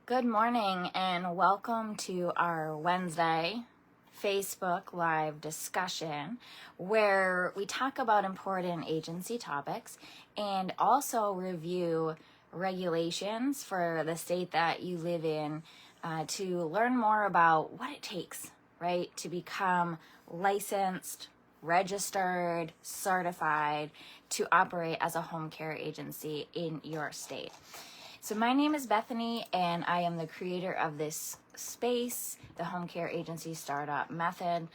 Good morning and welcome to our Wednesday Facebook Live discussion where we talk about important agency topics and also review regulations for the state that you live in to learn more about what it takes, right, to become licensed, registered, certified to operate as a home care agency in your state. So my name is Bethany, and I am the creator of this space, the Home Care Agency Startup Method.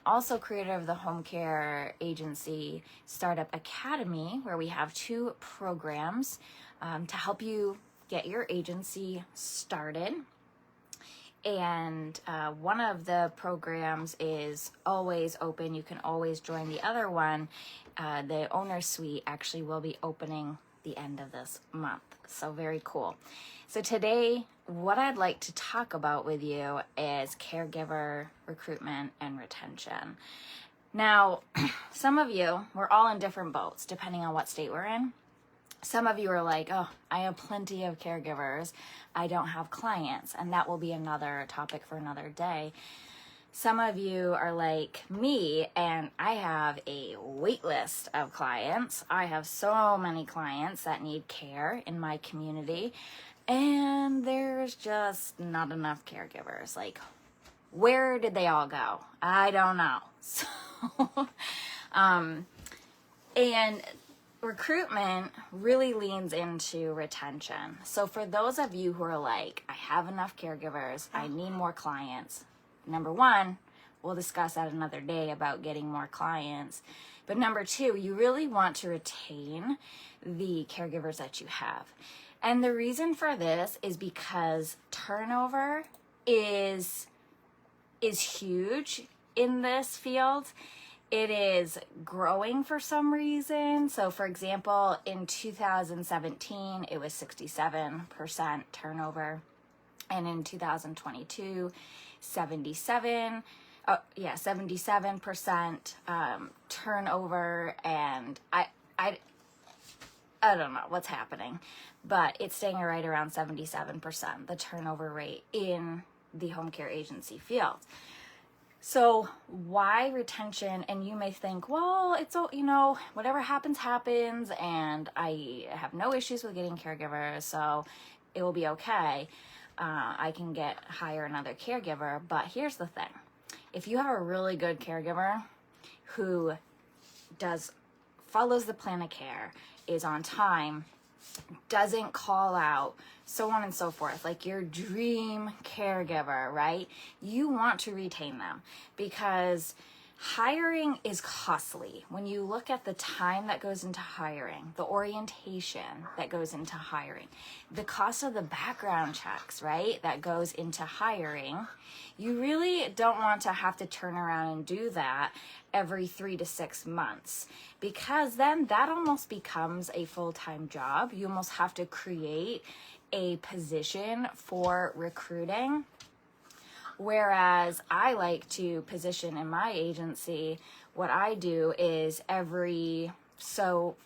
Also creator of the Home Care Agency Startup Academy, where we have two programs to help you get your agency started. And one of the programs is always open. You can always join. The other one, the owner suite, actually will be opening the end of this month. So very cool. So today, what I'd like to talk about with you is caregiver recruitment and retention. Now, some of you, we're all in different boats depending on what state we're in. Some of you are like, oh, I have plenty of caregivers. I don't have clients. And that will be another topic for another day. Some of you are like me, and I have a wait list of clients. I have so many clients that need care in my community, and there's just not enough caregivers. Like, where did they all go? I don't know. So, and recruitment really leans into retention. So for those of you who are like, I have enough caregivers, I need more clients. Number one, we'll discuss that another day about getting more clients. But number two, you really want to retain the caregivers that you have. And the reason for this is because turnover is huge in this field. It is growing for some reason. So for example, in 2017, it was 67% turnover. And in 2022, 77% turnover, and I don't know what's happening, but it's staying right around 77%, the turnover rate in the home care agency field. So why retention? And you may think, well, it's, whatever happens, happens, and I have no issues with getting caregivers, so it will be okay. I can hire another caregiver. But here's the thing. If you have a really good caregiver who follows the plan of care, is on time, doesn't call out, so on and so forth, like your dream caregiver, right? You want to retain them because hiring is costly. When you look at the time that goes into hiring, the orientation that goes into hiring, the cost of the background checks, right, that goes into hiring, you really don't want to have to turn around and do that every 3 to 6 months, because then that almost becomes a full-time job. You almost have to create a position for recruiting. Whereas I like to position in my agency, what I do is every so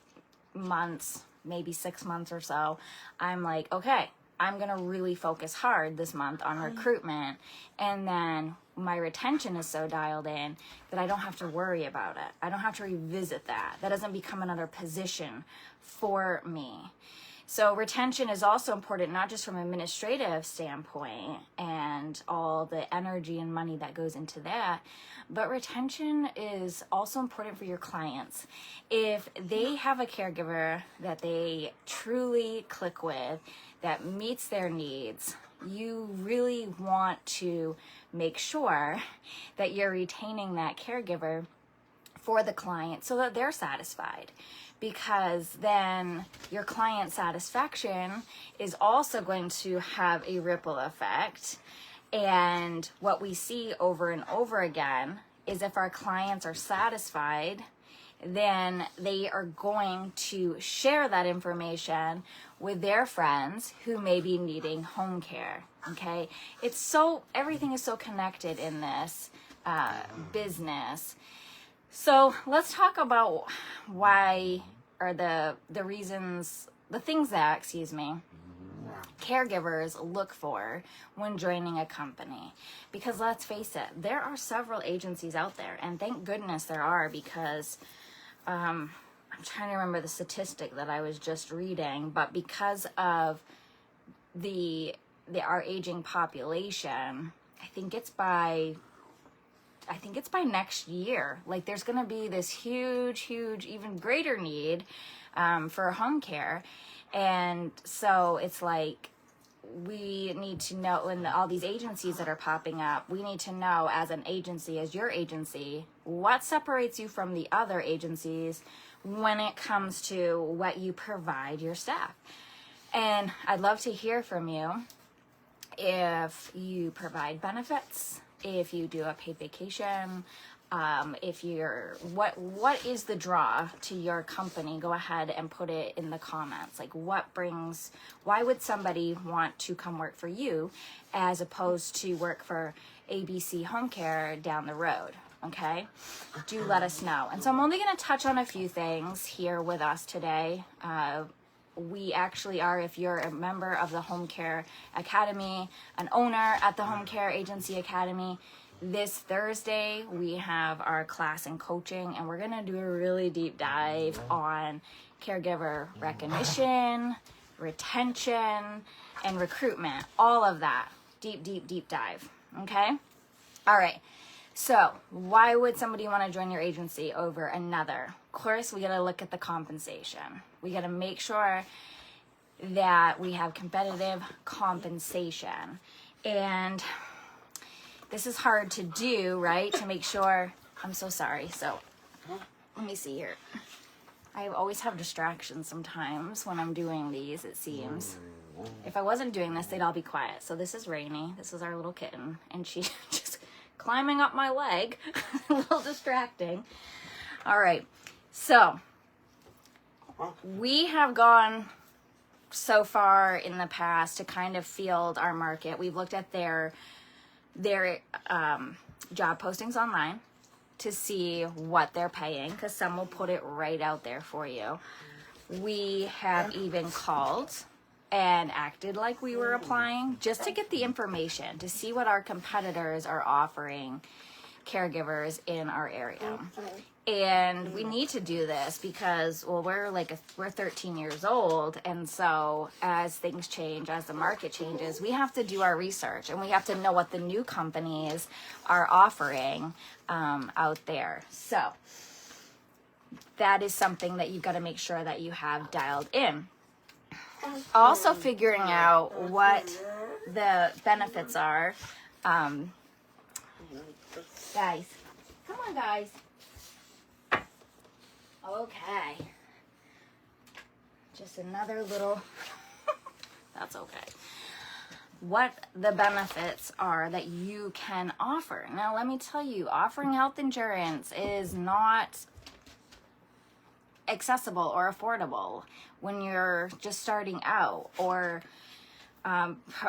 months, maybe 6 months or so, I'm like, okay, I'm going to really focus hard this month on recruitment. And then my retention is so dialed in that I don't have to worry about it. I don't have to revisit that. That doesn't become another position for me. So retention is also important, not just from an administrative standpoint and all the energy and money that goes into that, but retention is also important for your clients. If they have a caregiver that they truly click with, that meets their needs, you really want to make sure that you're retaining that caregiver for the client so that they're satisfied. Because then your client satisfaction is also going to have a ripple effect. And what we see over and over again is if our clients are satisfied, then they are going to share that information with their friends who may be needing home care. Okay? Everything is so connected in this business. So let's talk about why, or the reasons, the things that, caregivers look for when joining a company. Because let's face it, there are several agencies out there, and thank goodness there are, because I'm trying to remember the statistic that I was just reading, but because of our aging population, I think it's by next year, like there's going to be this huge, even greater need for home care. And so it's like, we need to know, in all these agencies that are popping up, we need to know as an agency, as your agency, what separates you from the other agencies when it comes to what you provide your staff. And I'd love to hear from you if you provide benefits, if you do a paid vacation, if you're, what is the draw to your company? Go ahead and put it in the comments. Like, why would somebody want to come work for you as opposed to work for ABC Home Care down the road? Okay, do let us know. And so I'm only going to touch on a few things here with us today. We actually are, if you're a member of the Home Care Academy, an owner at the Home Care Agency Academy, this Thursday we have our class in coaching, and we're going to do a really deep dive on caregiver recognition, retention, and recruitment. All of that. Deep dive. Okay? All right. So why would somebody want to join your agency over another? Of course, we got to look at the compensation. We got to make sure that we have competitive compensation. And this is hard to do, right? To make sure. I'm so sorry. So let me see here. I always have distractions sometimes when I'm doing these, it seems. If I wasn't doing this, they'd all be quiet. So this is Rainy. This is our little kitten. And she's just climbing up my leg. A little distracting. All right. So we have gone so far in the past to kind of field our market. We've looked at their job postings online to see what they're paying, because some will put it right out there for you. We have even called and acted like we were applying just to get the information, to see what our competitors are offering caregivers in our area. And we need to do this because, well, we're 13 years old, and so as things change, as the market changes, we have to do our research, and we have to know what the new companies are offering out there. So that is something that you've got to make sure that you have dialed in. Also figuring out what the benefits are. Guys, come on, guys. Okay. Just another little, that's okay. What the benefits are that you can offer. Now, let me tell you, offering health insurance is not accessible or affordable when you're just starting out, or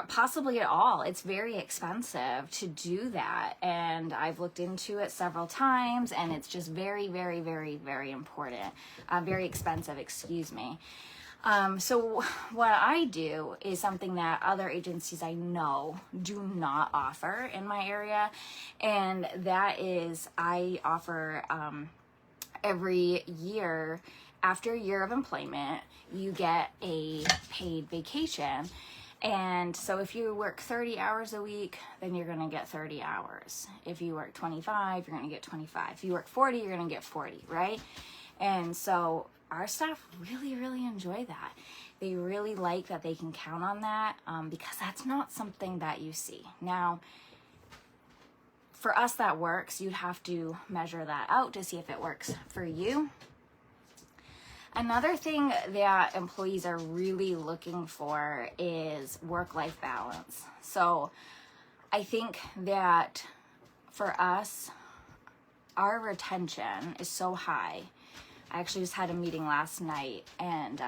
possibly at all. It's very expensive to do that, and I've looked into it several times, and it's just very, very, very, very important. Very expensive, excuse me. So what I do is something that other agencies I know do not offer in my area, and that is I offer every year, after a year of employment, you get a paid vacation. And so if you work 30 hours a week, then you're going to get 30 hours. If you work 25, you're going to get 25. If you work 40, you're going to get 40, right? And so our staff really, really enjoy that. They really like that they can count on that, because that's not something that you see. Now, for us that works, you'd have to measure that out to see if it works for you. Another thing that employees are really looking for is work-life balance. So I think that for us, our retention is so high. I actually just had a meeting last night, and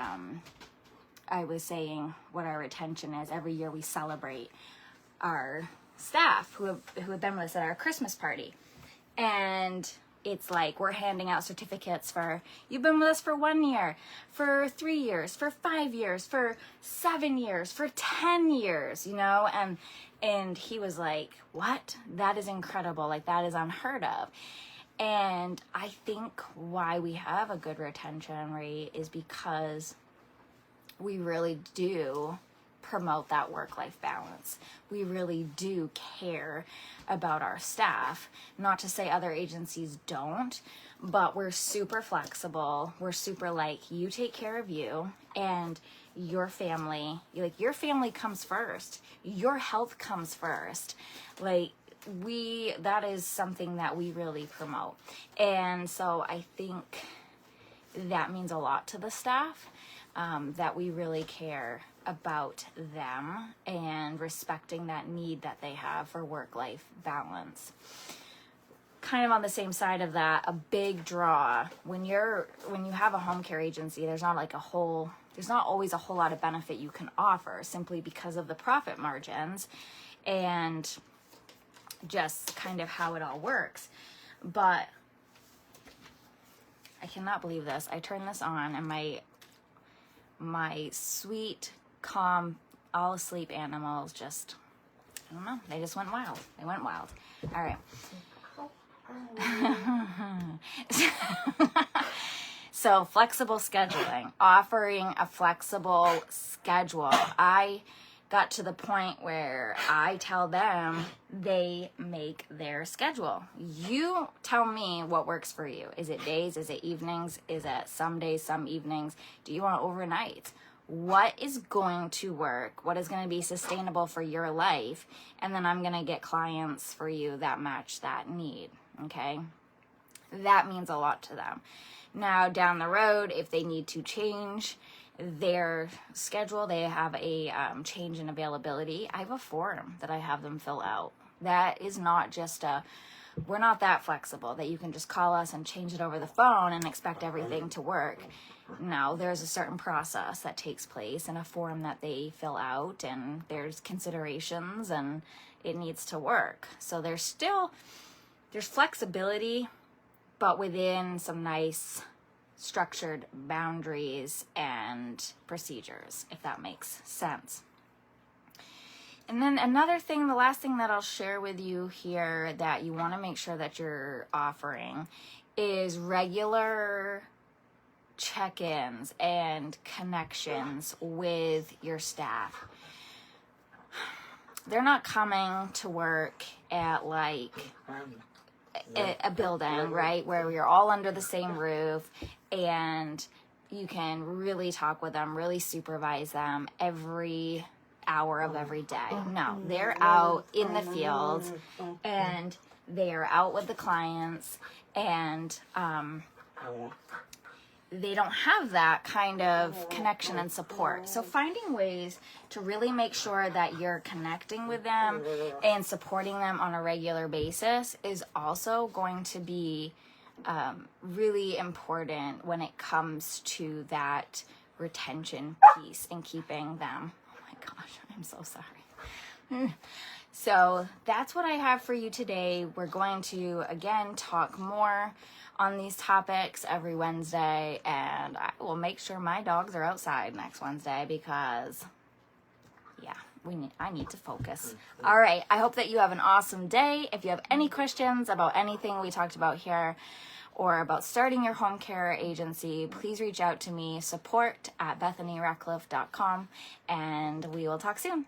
I was saying what our retention is. Every year we celebrate our staff who have been with us at our Christmas party. And it's like we're handing out certificates for, you've been with us for 1 year, for 3 years, for 5 years, for 7 years, for 10 years, you know? And he was like, what? That is incredible. Like, that is unheard of. And I think why we have a good retention rate is because we really do promote that work-life balance. We really do care about our staff. Not to say other agencies don't, but we're super flexible. We're super like, you take care of you and your family. Like, your family comes first. Your health comes first. Like, that is something that we really promote. And so I think that means a lot to the staff, that we really care about them and respecting that need that they have for work-life balance. Kind of on the same side of that, a big draw when you have a home care agency, there's not always a whole lot of benefit you can offer, simply because of the profit margins and just kind of how it all works. But I cannot believe this. I turned this on and my sweet, calm, all asleep animals just, I don't know, they just went wild. They went wild. All right. So flexible scheduling, offering a flexible schedule. I got to the point where I tell them they make their schedule. You tell me what works for you. Is it days? Is it evenings? Is it some days, some evenings? Do you want overnight? What is going to work? What is going to be sustainable for your life? And then I'm going to get clients for you that match that need. Okay? That means a lot to them. Now, down the road, if they need to change their schedule, they have a change in availability, I have a form that I have them fill out. That is not just we're not that flexible that you can just call us and change it over the phone and expect everything to work. No, there's a certain process that takes place and a form that they fill out, and there's considerations, and it needs to work. So there's flexibility, but within some nice structured boundaries and procedures, if that makes sense. And then another thing, the last thing that I'll share with you here that you want to make sure that you're offering is regular check-ins and connections with your staff. They're not coming to work at like a building, right, where we're all under the same roof and you can really talk with them, really supervise them every hour of every day. No, they're out in the field and they are out with the clients, and they don't have that kind of connection and support. So finding ways to really make sure that you're connecting with them and supporting them on a regular basis is also going to be really important when it comes to that retention piece and keeping them. Oh my gosh, I'm so sorry. So that's what I have for you today. We're going to, again, talk more on these topics every Wednesday, and I will make sure my dogs are outside next Wednesday because, yeah, I need to focus. All right, I hope that you have an awesome day. If you have any questions about anything we talked about here or about starting your home care agency, please reach out to me, support@BethanyRatcliffe.com, and we will talk soon.